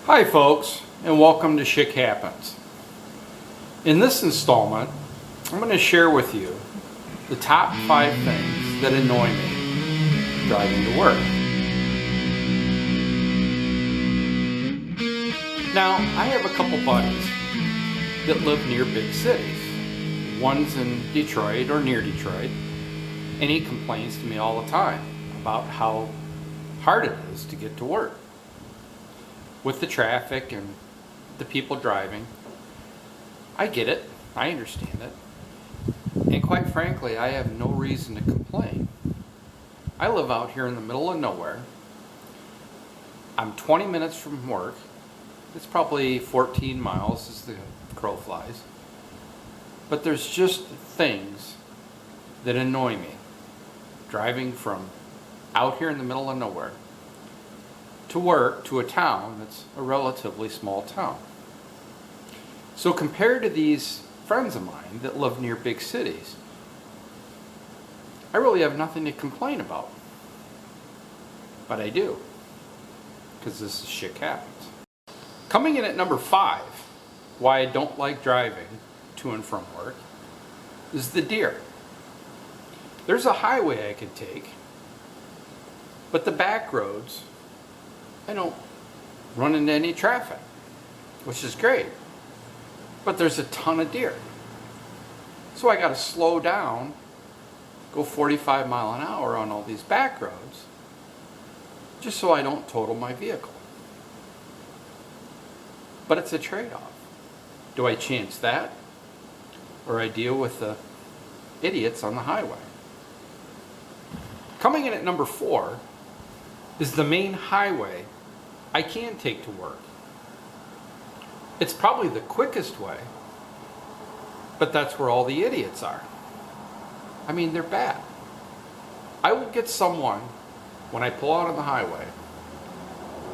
Hi folks, and welcome to Schick Happens. In this installment, I'm going to share with you the top 5 things that annoy me driving to work. Now, I have a couple buddies that live near big cities. One's in Detroit or near Detroit, and he complains to me all the time about how hard it is to get to work. With the traffic and the people driving. I get it, I understand it, and quite frankly, I have no reason to complain. I live out here in the middle of nowhere. I'm 20 minutes from work. It's probably 14 miles as the crow flies. But there's just things that annoy me driving from out here in the middle of nowhere to work to a town that's a relatively small town. So compared to these friends of mine that live near big cities, I really have nothing to complain about. But I do, because this is Schick Happens. Coming in at number 5, why I don't like driving to and from work, is the deer. There's a highway I could take, but the back roads, I don't run into any traffic, which is great, but there's a ton of deer. So I got to slow down, go 45 miles an hour on all these back roads, just so I don't total my vehicle. But it's a trade-off. Do I chance that, or I deal with the idiots on the highway? Coming in at number 4 is the main highway I can take to work. It's probably the quickest way, but that's where all the idiots are. I mean, they're bad. I will get someone, when I pull out on the highway,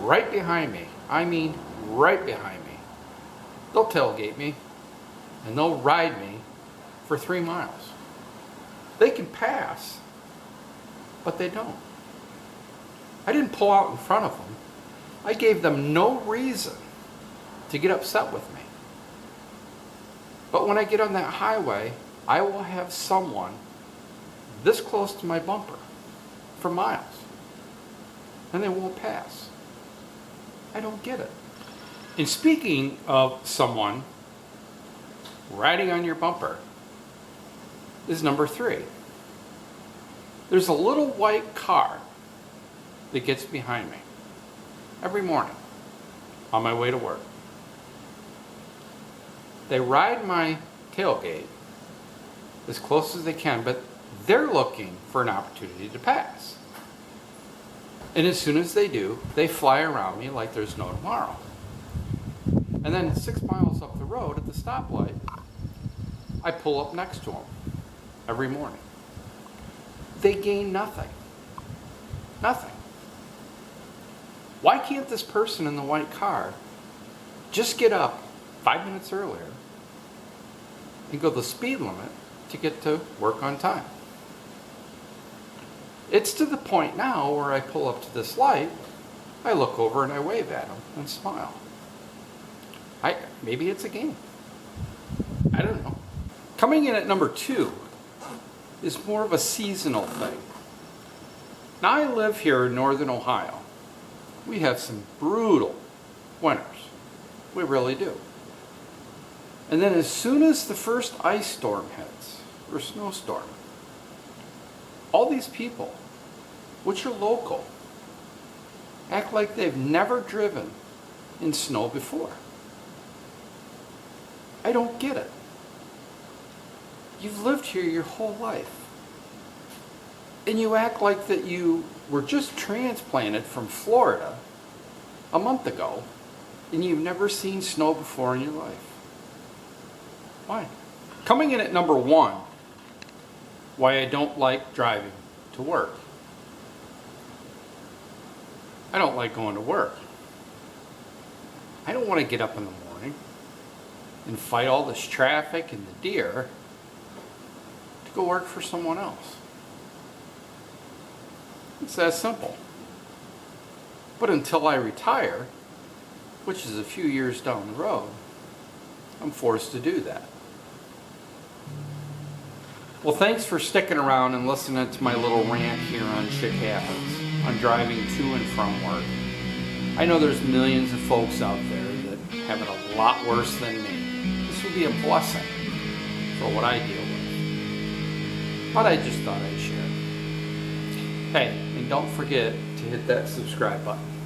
right behind me. I mean, right behind me. They'll tailgate me, and they'll ride me for 3 miles. They can pass, but they don't. I didn't pull out in front of them. I gave them no reason to get upset with me. But when I get on that highway, I will have someone this close to my bumper for miles, and they won't pass. I don't get it. And speaking of someone riding on your bumper is number 3. There's a little white car that gets behind me every morning on my way to work. They ride my tailgate as close as they can, but they're looking for an opportunity to pass. And as soon as they do, they fly around me like there's no tomorrow. And then 6 miles up the road at the stoplight, I pull up next to them every morning. They gain nothing. Nothing. Why can't this person in the white car just get up 5 minutes earlier and go the speed limit to get to work on time? It's to the point now where I pull up to this light, I look over and I wave at them and smile. Maybe it's a game. I don't know. Coming in at number 2 is more of a seasonal thing. Now I live here in northern Ohio. We have some brutal winters. We really do. And then as soon as the first ice storm hits, or snowstorm, all these people, which are local, act like they've never driven in snow before. I don't get it. You've lived here your whole life. And you act like that you were just transplanted from Florida a month ago and you've never seen snow before in your life. Why? Coming in at number 1, why I don't like driving to work. I don't like going to work. I don't want to get up in the morning and fight all this traffic and the deer to go work for someone else. It's that simple. But until I retire, which is a few years down the road, I'm forced to do that. Well, thanks for sticking around and listening to my little rant here on Schick Happens, on driving to and from work. I know there's millions of folks out there that have it a lot worse than me. This would be a blessing for what I deal with. But I just thought I'd share. Hey, and don't forget to hit that subscribe button.